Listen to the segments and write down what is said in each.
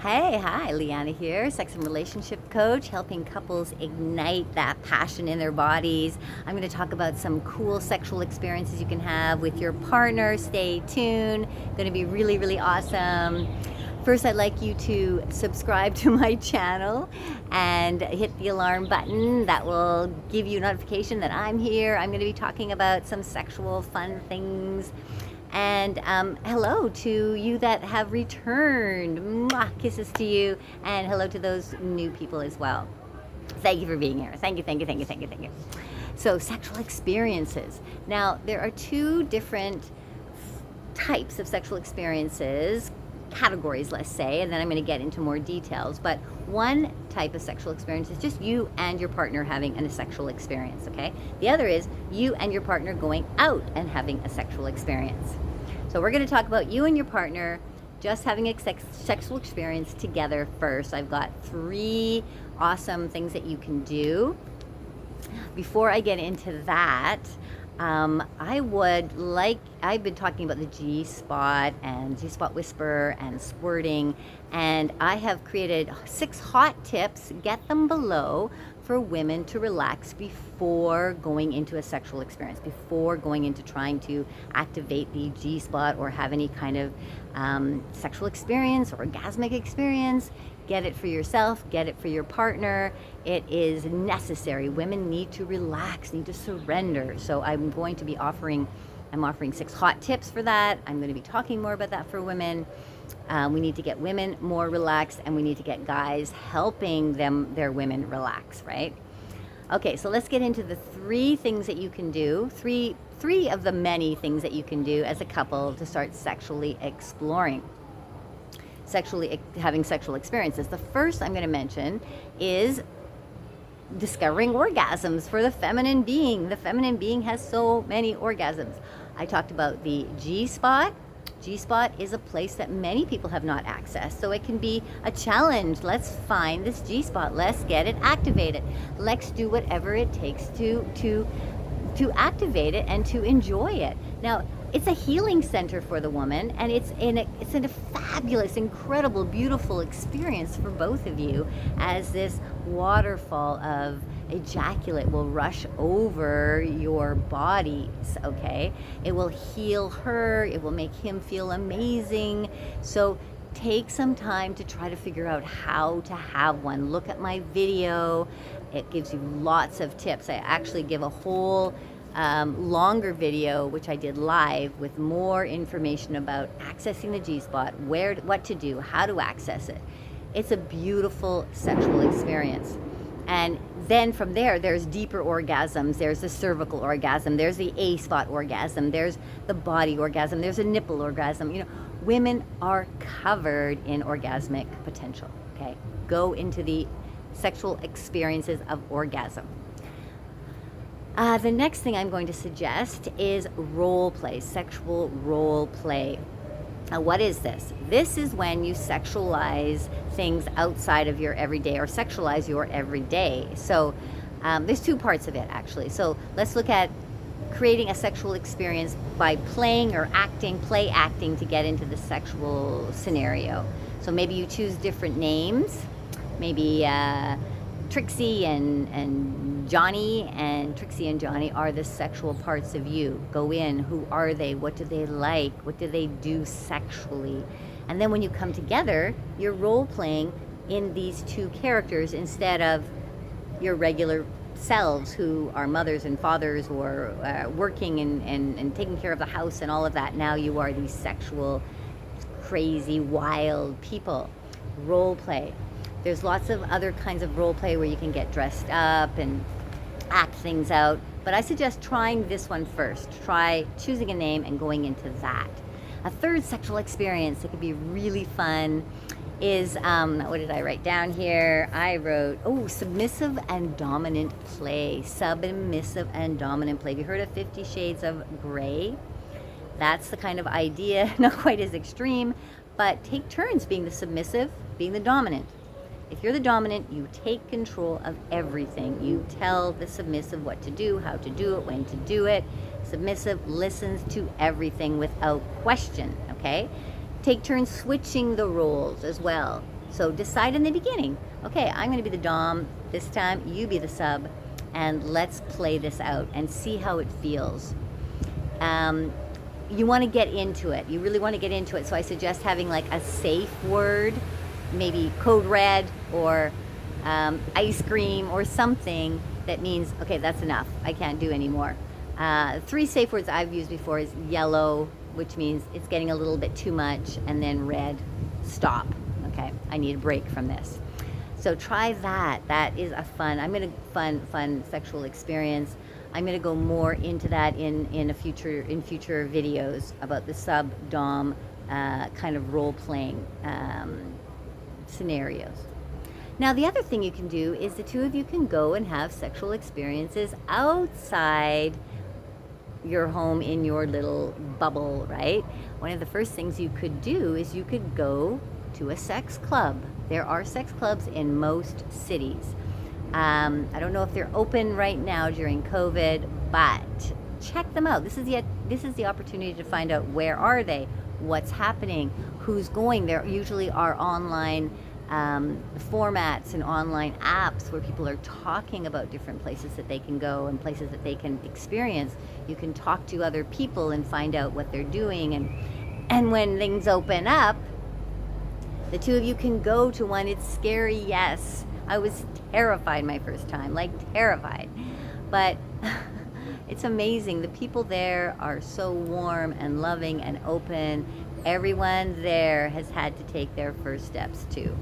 Hey, hi, Leanna here, sex and relationship coach, helping couples ignite that passion in their bodies. I'm going to talk about some cool sexual experiences you can have with your partner. Stay tuned. Going to be really, really awesome. First, I'd like you to subscribe to my channel and hit the alarm button. That will give you a notification that I'm here. I'm going to be talking about some sexual fun things. And hello to you that have returned. Mwah, kisses to you. And hello to those new people as well. Thank you for being here. Thank you, thank you, thank you, thank you, thank you. So, sexual experiences. Now, there are two different types of sexual experiences, categories, let's say, and then I'm going to get into more details. But one type of sexual experience is just you and your partner having a sexual experience, okay? The other is you and your partner going out and having a sexual experience. So we're going to talk about you and your partner just having a sexual experience together first. I've got 3 awesome things that you can do. Before I get into that, I've been talking about the G-spot and G-spot whisper and squirting, and I have created 6 hot tips, get them below, for women to relax before going into a sexual experience, before going into trying to activate the G-spot or have any kind of sexual experience or orgasmic experience. Get it for yourself, get it for your partner. It is necessary. Women need to relax, need to surrender. So I'm offering 6 hot tips for that. I'm going to be talking more about that for women. We need to get women more relaxed, and we need to get guys helping their women relax, right? Okay, so let's get into the 3 things that you can do, three of the many things that you can do as a couple to start sexually exploring. Having sexual experiences. The first I'm going to mention is discovering orgasms for the feminine being. The feminine being has so many orgasms. I talked about the G-spot. G-spot is a place that many people have not accessed, so it can be a challenge. Let's find this G-spot. Let's get it activated. Let's do whatever it takes to activate it and to enjoy it. Now, it's a healing center for the woman, and it's in a fabulous, incredible, beautiful experience for both of you, as this waterfall of ejaculate will rush over your bodies, okay? It will heal her, it will make him feel amazing. So take some time to try to figure out how to have one. Look at my video. It gives you lots of tips. I actually give a whole longer video, which I did live, with more information about accessing the G-spot, what to do, how to access it. It's a beautiful sexual experience. And then from there, there's deeper orgasms. There's the cervical orgasm. There's the A-spot orgasm. There's the body orgasm. There's a nipple orgasm. You know, women are covered in orgasmic potential, okay? Go into the sexual experiences of orgasm. The next thing I'm going to suggest is role play, sexual role play. Now, what is this? This is when you sexualize things outside of your everyday, or sexualize your everyday. So there's 2 parts of it, actually. So let's look at creating a sexual experience by playing or play acting to get into the sexual scenario. So maybe you choose different names, maybe Trixie and Johnny, and Trixie and Johnny are the sexual parts of you. Go in, who are they? What do they like? What do they do sexually? And then when you come together, you're role playing in these 2 characters instead of your regular selves, who are mothers and fathers, or working and taking care of the house and all of that. Now you are these sexual, crazy, wild people. Role play. There's lots of other kinds of role play where you can get dressed up and act things out, but I suggest trying this one first. Try choosing a name and going into that. A third sexual experience that could be really fun is, what did I write down here? I wrote, submissive and dominant play. Submissive and dominant play. Have you heard of 50 Shades of Grey? That's the kind of idea, not quite as extreme, but take turns being the submissive, being the dominant. If you're the dominant, you take control of everything. You tell the submissive what to do, how to do it, when to do it. Submissive listens to everything without question, okay? Take turns switching the roles as well. So decide in the beginning, okay, I'm going to be the dom this time, you be the sub, and let's play this out and see how it feels. You want to get into it. You really want to get into it. So I suggest having like a safe word, maybe code red or ice cream or something that means, okay, that's enough. I can't do anymore. 3 safe words I've used before is yellow, which means it's getting a little bit too much, and then red, stop. Okay, I need a break from this. So try that. That is a fun sexual experience. I'm going to go more into that in future videos about the sub-dom kind of role-playing scenarios. Now, the other thing you can do is the two of you can go and have sexual experiences outside your home in your little bubble, right? One of the first things you could do is you could go to a sex club. There are sex clubs in most cities. I don't know if they're open right now during COVID, but check them out. This is the opportunity to find out where are they, what's happening, who's going. There usually are online formats and online apps where people are talking about different places that they can go and places that they can experience. You can talk to other people and find out what they're doing, and when things open up, the two of you can go to one. It's scary, yes. I was terrified my first time, like terrified. But it's amazing. The people there are so warm and loving and open. Everyone there has had to take their first steps too.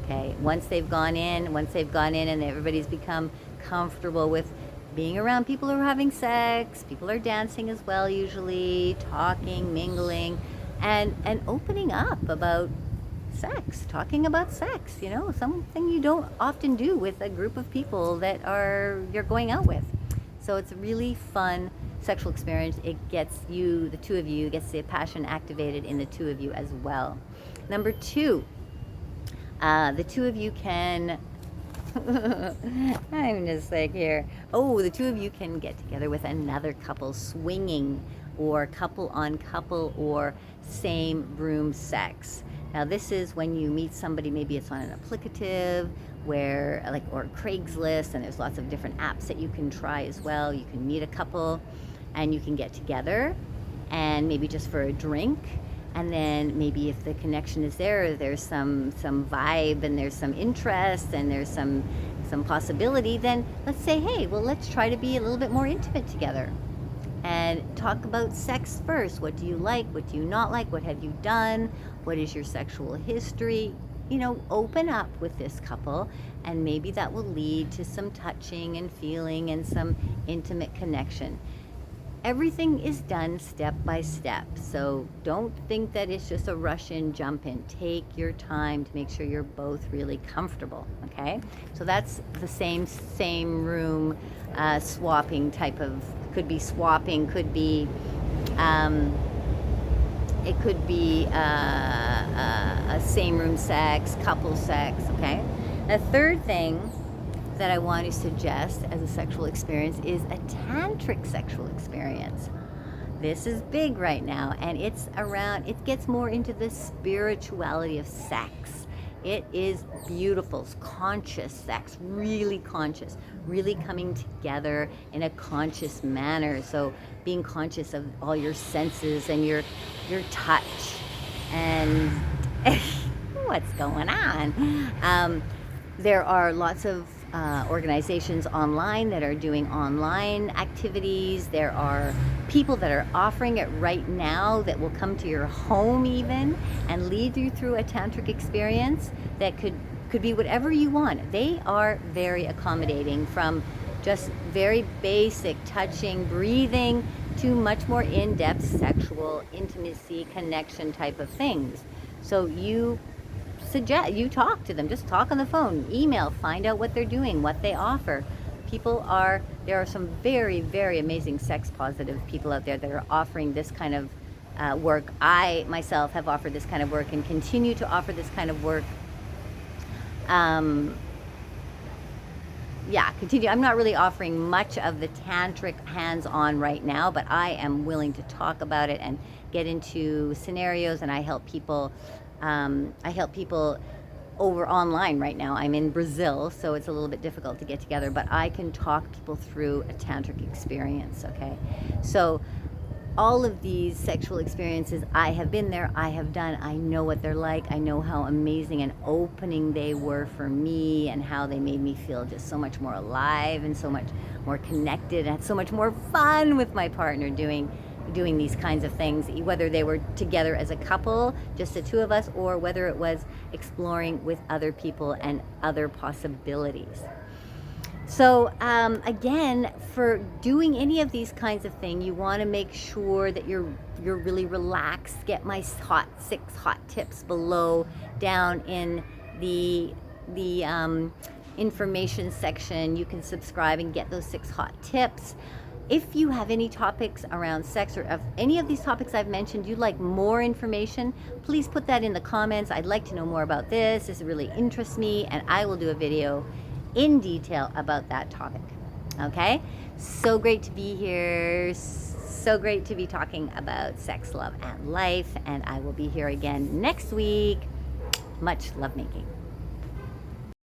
Okay, once they've gone in and everybody's become comfortable with being around people who are having sex, people are dancing as well usually, talking, mingling, and opening up about sex, talking about sex, you know, something you don't often do with a group of people that you're going out with. So it's a really fun sexual experience. It gets you, the two of you, gets the passion activated in the two of you as well. Number 2, the two of you can I'm just like here. Oh, the two of you can get together with another couple, swinging or couple on couple or same room sex. Now this is when you meet somebody, maybe it's on an applicative where or Craigslist, and there's lots of different apps that you can try as well. You can meet a couple and you can get together and maybe just for a drink. And then maybe if the connection is there's some vibe and there's some interest and there's some possibility, then let's say, hey, well, let's try to be a little bit more intimate together and talk about sex first. What do you like? What do you not like? What have you done? What is your sexual history? You know, open up with this couple, and maybe that will lead to some touching and feeling and some intimate connection. Everything is done step by step, so don't think that it's just a rush in, jump in. Take your time to make sure you're both really comfortable, okay? So that's the same room swapping type of, could be swapping, could be, it could be a same room sex, couple sex, okay? The third thing that I want to suggest as a sexual experience is a tantric sexual experience. This is big right now, and it gets more into the spirituality of sex. It is beautiful, it's conscious sex, really conscious, really coming together in a conscious manner. So being conscious of all your senses and your touch and what's going on. There are lots of organizations online that are doing online activities. There are people that are offering it right now that will come to your home even and lead you through a tantric experience that could be whatever you want. They are very accommodating, from just very basic touching, breathing, to much more in-depth sexual intimacy, connection type of things. So you talk to them, just talk on the phone, email, find out what they're doing, what they offer. There are some very, very amazing sex positive people out there that are offering this kind of work. I myself have offered this kind of work and continue to offer this kind of work. Continue. I'm not really offering much of the tantric hands-on right now, but I am willing to talk about it and get into scenarios, and I help people over online right now. I'm in Brazil, so it's a little bit difficult to get together, but I can talk people through a tantric experience, okay? So all of these sexual experiences, I have been there, I have done, I know what they're like, I know how amazing and opening they were for me, and how they made me feel just so much more alive and so much more connected, and had so much more fun with my partner doing these kinds of things, whether they were together as a couple, just the two of us, or whether it was exploring with other people and other possibilities. So again, for doing any of these kinds of things, you want to make sure that you're really relaxed. Get my 6 hot tips below, down in the information section. You can subscribe and get those 6 hot tips. If you have any topics around sex, or of any of these topics I've mentioned, you'd like more information, please put that in the comments. I'd like to know more about this. This really interests me, and I will do a video in detail about that topic. Okay? So great to be here. So great to be talking about sex, love, and life. And I will be here again next week. Much lovemaking.